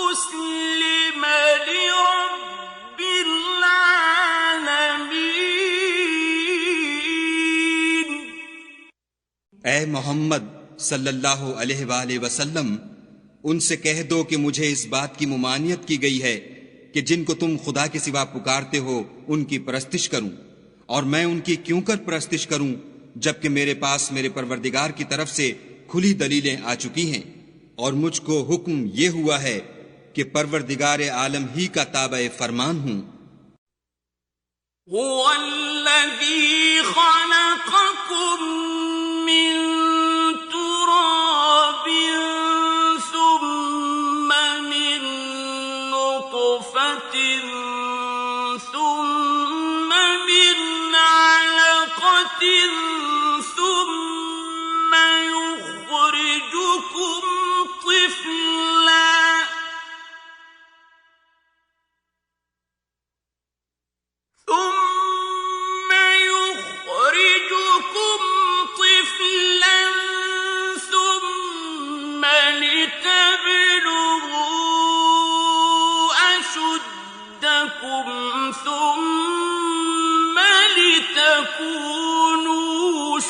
أسلم لرب العالمين۔ اے محمد صلی اللہ علیہ وآلہ وسلم، ان سے کہہ دو کہ مجھے اس بات کی ممانعت کی گئی ہے کہ جن کو تم خدا کے سوا پکارتے ہو ان کی پرستش کروں، اور میں ان کی کیوں کر پرستش کروں جبکہ میرے پاس میرے پروردگار کی طرف سے کھلی دلیلیں آ چکی ہیں، اور مجھ کو حکم یہ ہوا ہے کہ پروردگار عالم ہی کا تابع فرمان ہوں۔ هو الذي خلقكم من تراب ثم من نطفة ثم من علقة ثم يخرجكم طفلا ثم يخرجكم طفلا ثم لتبلغوا أشدكم ثم لتكونوا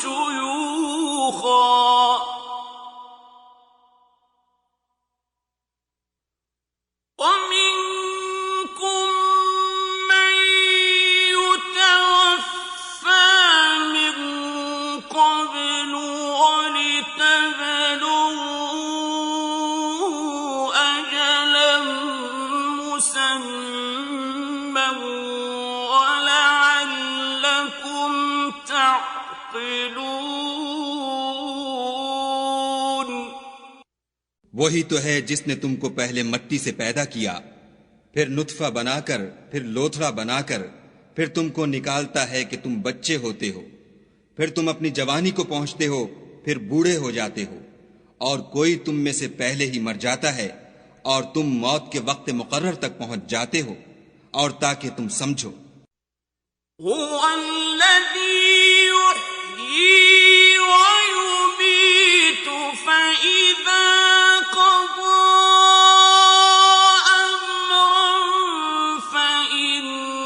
شيوخا ومنكم من يتوفى من قبل ولتبلغوا أجلا مسمى ولعلكم تعقلون۔ وہی تو ہے جس نے تم کو پہلے مٹی سے پیدا کیا، پھر نطفہ بنا کر، پھر لوتھڑا بنا کر، پھر تم کو نکالتا ہے کہ تم بچے ہوتے ہو، پھر تم اپنی جوانی کو پہنچتے ہو، پھر بوڑھے ہو جاتے ہو، اور کوئی تم میں سے پہلے ہی مر جاتا ہے، اور تم موت کے وقت مقرر تک پہنچ جاتے ہو، اور تاکہ تم سمجھو۔ هو الذي يحيي ويميت فإذا قضى أمرا فإنما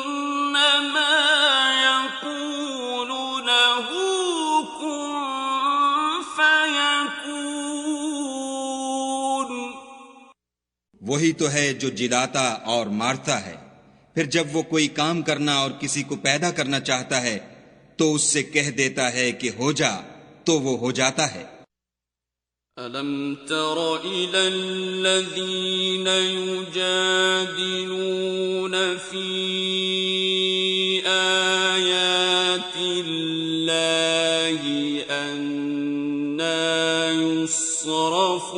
يقول له كن فيكون۔ وہی تو ہے جو جلاتا اور مارتا ہے، پھر جب وہ کوئی کام کرنا اور کسی کو پیدا کرنا چاہتا ہے تو اس سے کہہ دیتا ہے کہ ہو جا، تو وہ ہو جاتا ہے۔ أَلَمْ تَرَ إِلَى الَّذِينَ يُجَادِلُونَ فِي آيَاتِ اللَّهِ أَنَّى يُصْرَفُونَ۔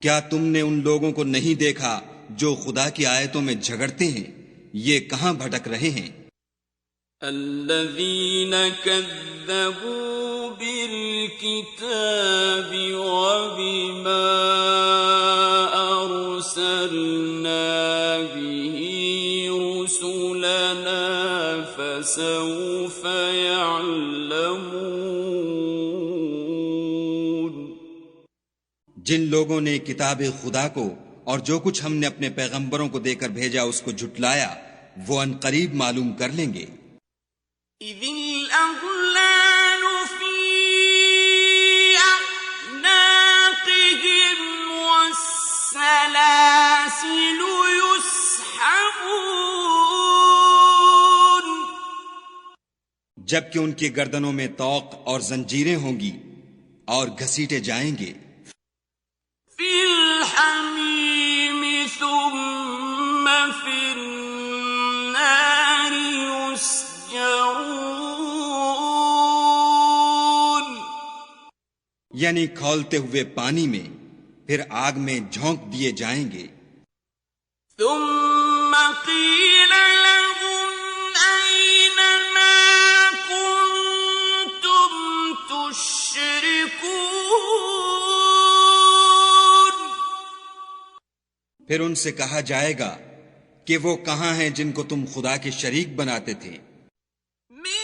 کیا تم نے ان لوگوں کو نہیں دیکھا جو خدا کی آیتوں میں جھگڑتے ہیں؟ یہ کہاں بھٹک رہے ہیں؟ الذين كذبوا بالكتاب وبما أرسلنا به رسلنا جن لوگوں نے کتاب خدا کو اور جو کچھ ہم نے اپنے پیغمبروں کو دے کر بھیجا اس کو جھٹلایا، وہ ان قریب معلوم کر لیں گے۔ اذ الاغلال في اعناقهم والسلاسل يسحبون، جبکہ ان کی گردنوں میں طوق اور زنجیریں ہوں گی اور گھسیٹے جائیں گے۔ فی الحمیم ثم فی النار یسجرون، یعنی کھولتے ہوئے پانی میں، پھر آگ میں جھونک دیے جائیں گے۔ ثم قیل لهم أين ما كنتم تشركون، پھر ان سے کہا جائے گا کہ وہ کہاں ہیں جن کو تم خدا کے شریک بناتے تھے؟ من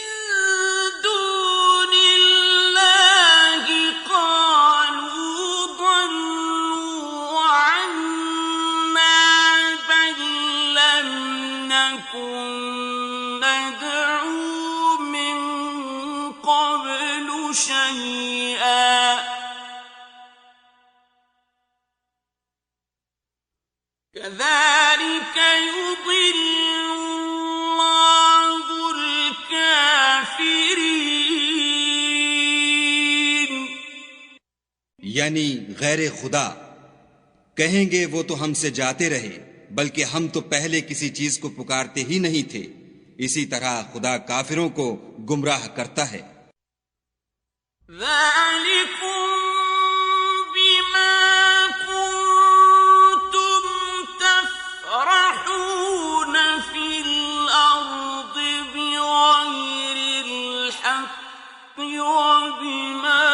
دون اللہ، قالوا ضلوا عنا بل لم نكن ندعو من قبل شيئا كذلك يضل الله الكافرين، یعنی غیر خدا کہیں گے وہ تو ہم سے جاتے رہے، بلکہ ہم تو پہلے کسی چیز کو پکارتے ہی نہیں تھے۔ اسی طرح خدا کافروں کو گمراہ کرتا ہے۔ ذلكم بما كنتم تفرحون في الأرض بغير الحق وبما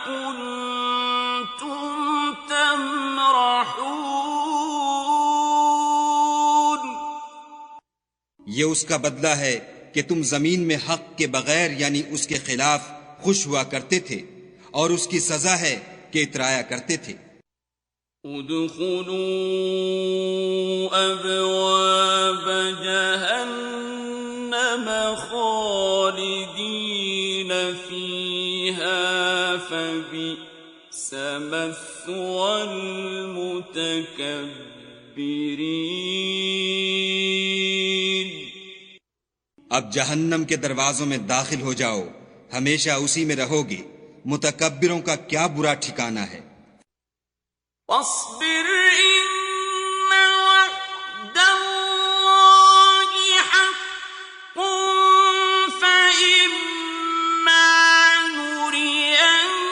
كنتم تمرحون، یہ اس کا بدلہ ہے کہ تم زمین میں حق کے بغیر یعنی اس کے خلاف خوش ہوا کرتے تھے، اور اس کی سزا ہے کہ اترایا کرتے تھے۔ ادخلوا ابواب جہنم خالدین فیہا فبئس مثوى المتکبرین، اب جہنم کے دروازوں میں داخل ہو جاؤ، ہمیشہ اسی میں رہو گے، متکبروں کا کیا برا ٹھکانہ ہے۔ واصبر ان وعد اللہ حق فإما نرینک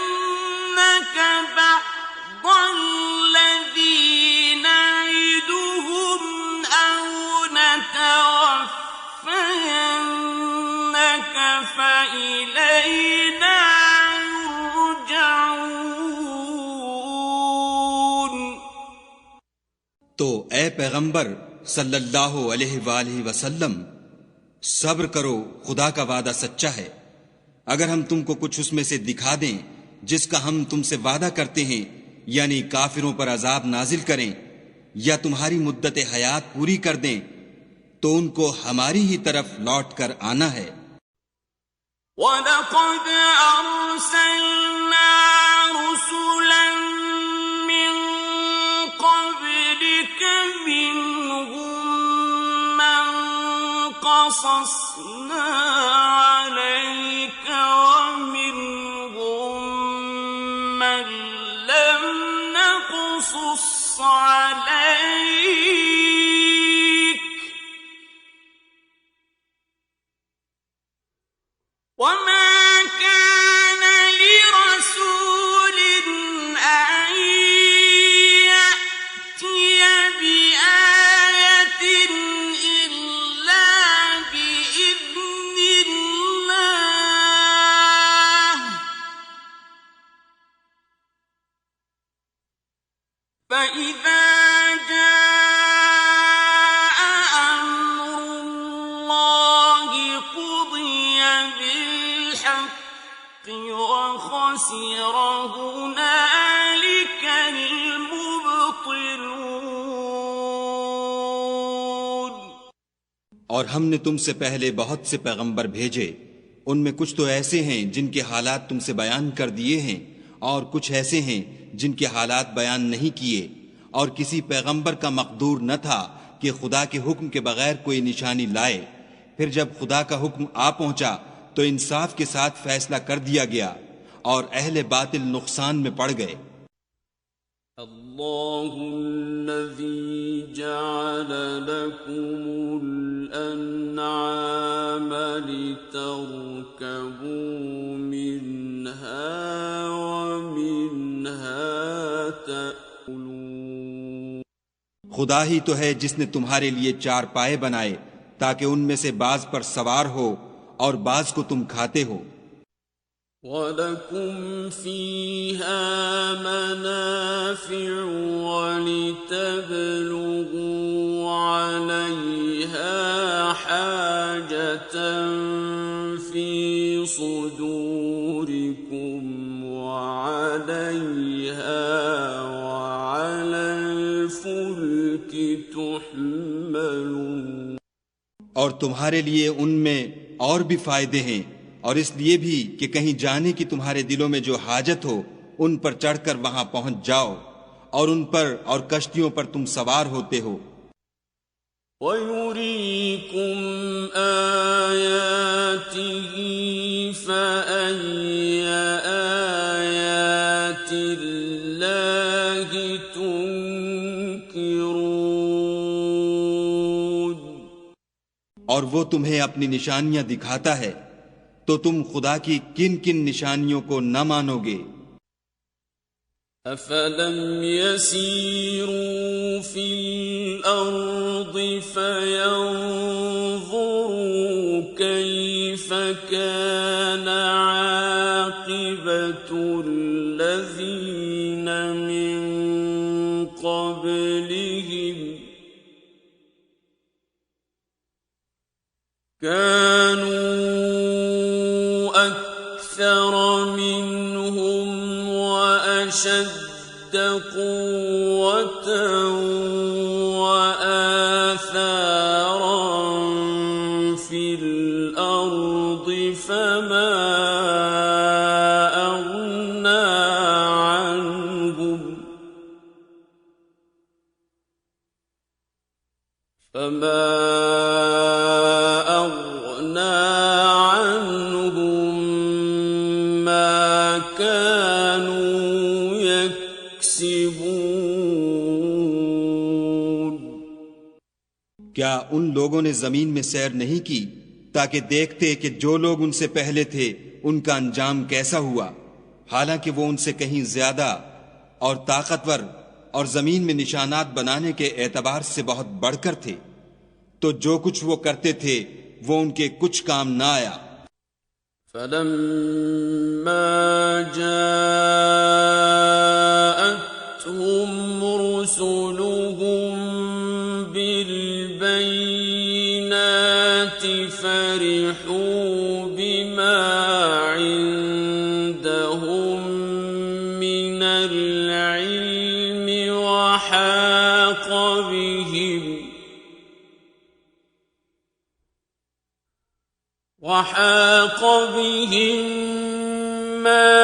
بعض الذی نعدهم او نتوفینک فإلینا تو اے پیغمبر صلی اللہ علیہ وآلہ وسلم، صبر کرو، خدا کا وعدہ سچا ہے۔ اگر ہم تم کو کچھ اس میں سے دکھا دیں جس کا ہم تم سے وعدہ کرتے ہیں، یعنی کافروں پر عذاب نازل کریں یا تمہاری مدت حیات پوری کر دیں، تو ان کو ہماری ہی طرف لوٹ کر آنا ہے۔ وَلَقَدْ أَرْسَلْنَا رُسُلًا مِّن قَبْلِكَ مِنْهُم مَّن قَصَصْنَا عَلَيْكَ وَمِنْهُم مَّن لَّمْ نَقْصُصْ عَلَيْكَ وَمَا كَانَ لِرَسُولٍ أَن يَأْتِيَ بِآيَةٍ إِلَّا بِإِذْنِ اللَّهِ ۚ فَإِذَا جَاءَ أَمْرُ اللَّهِ قُضِيَ بِالْحَقِّ وَخَسِرَ هُنَالِكَ اور ہم نے تم سے پہلے بہت سے پیغمبر بھیجے، ان میں کچھ تو ایسے ہیں جن کے حالات تم سے بیان کر دیے ہیں، اور کچھ ایسے ہیں جن کے حالات بیان نہیں کیے، اور کسی پیغمبر کا مقدور نہ تھا کہ خدا کے حکم کے بغیر کوئی نشانی لائے۔ پھر جب خدا کا حکم آ پہنچا تو انصاف کے ساتھ فیصلہ کر دیا گیا، اور اہل باطل نقصان میں پڑ گئے۔ اللہ الذی جعل لکم الانعام لترکبوا منها ومنها تأکلون، خدا ہی تو ہے جس نے تمہارے لیے چار پائے بنائے تاکہ ان میں سے بعض پر سوار ہو اور بعض کو تم کھاتے ہو۔ وَلَكُمْ فِيهَا مَنَافِعُ وَلِتَبْلُغُوا عَلَيْهَا حَاجَةً فِي صُدُورِكُمْ وَعَلَيْهَا وَعَلَى الْفُلْكِ تُحْمَلُونَ، اور تمہارے لیے ان میں اور بھی فائدے ہیں، اور اس لیے بھی کہ کہیں جانے کی تمہارے دلوں میں جو حاجت ہو ان پر چڑھ کر وہاں پہنچ جاؤ، اور ان پر اور کشتیوں پر تم سوار ہوتے ہو۔ وَيُرِيكُمْ آيَاتِهِ فَأَيَّ آيَاتِ اللَّهِ تُنكِرُونَ، اور وہ تمہیں اپنی نشانیاں دکھاتا ہے تو تم خدا کی کن کن نشانیوں کو نہ مانو گے؟ أَفَلَمْ يَسِيرُوا فِي الْأَرْضِ فَيَنظُرُوا كَيْفَ كَانَ عَاقِبَةُ الَّذِينَ مِن قَبْلِهِمْ كَانُوا أَكْثَرَ مِنْهُمْ وَأَشَدَّ قُوَّةً وَآثَارًا فِي الْأَرْضِ فَمَا أَغْنَى عنهم ما كانوا يكسبون۔ کیا ان لوگوں نے زمین میں سیر نہیں کی تاکہ دیکھتے کہ جو لوگ ان سے پہلے تھے ان کا انجام کیسا ہوا، حالانکہ وہ ان سے کہیں زیادہ اور طاقتور اور زمین میں نشانات بنانے کے اعتبار سے بہت بڑھ کر تھے، تو جو کچھ وہ کرتے تھے وہ ان کے کچھ کام نہ آیا۔ فَلَمَّا جَاءَتْهُمْ رُسُلُهُم بِالْبَيِّنَاتِ فَرِحُوا بِمَا عِندَهُم مِّنَ الْعِلْمِ وحاق بهم ما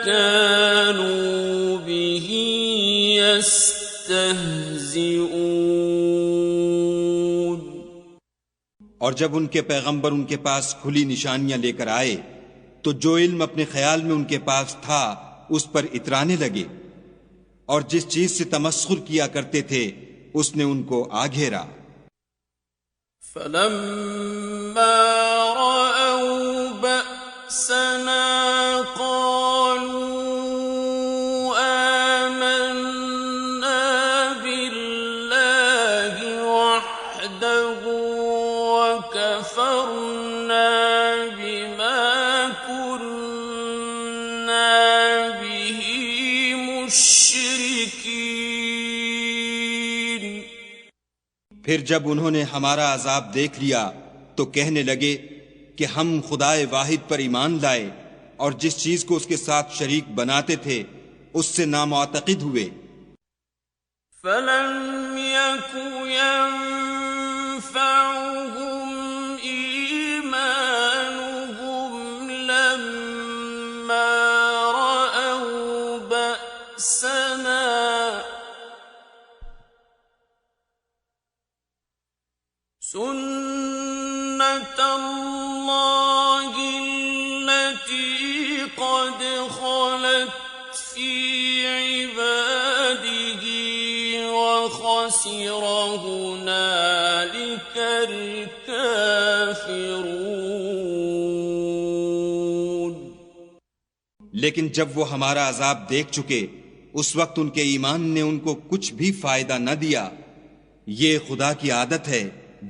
كانوا به يستهزئون۔ اور جب ان کے پیغمبر ان کے پاس کھلی نشانیاں لے کر آئے تو جو علم اپنے خیال میں ان کے پاس تھا اس پر اترانے لگے، اور جس چیز سے تمسخر کیا کرتے تھے اس نے ان کو آ گھیرا۔ فَلَمَّا رَأَوْا بَأْسَنَا قَالُوا آمَنَّا بِاللَّهِ وَحْدَهُ وَكَفَرْنَا بِمَا كُنَّا بِهِ مُشْرِكِينَ۔ پھر جب انہوں نے ہمارا عذاب دیکھ لیا تو کہنے لگے کہ ہم خدائے واحد پر ایمان لائے اور جس چیز کو اس کے ساتھ شریک بناتے تھے اس سے نامعتقد ہوئے۔ فَلَمْ يَكُ يَنفَعُهُمْ بأسنا سنة الله التي قد خلت في عباده وخسر هنالك الكافرون. لیکن جب وہ ہمارا عذاب دیکھ چکے اس وقت ان کے ایمان نے ان کو کچھ بھی فائدہ نہ دیا. یہ خدا کی عادت ہے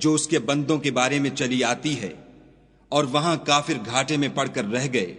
جو اس کے بندوں کے بارے میں چلی آتی ہے، اور وہاں کافر گھاٹے میں پڑ کر رہ گئے.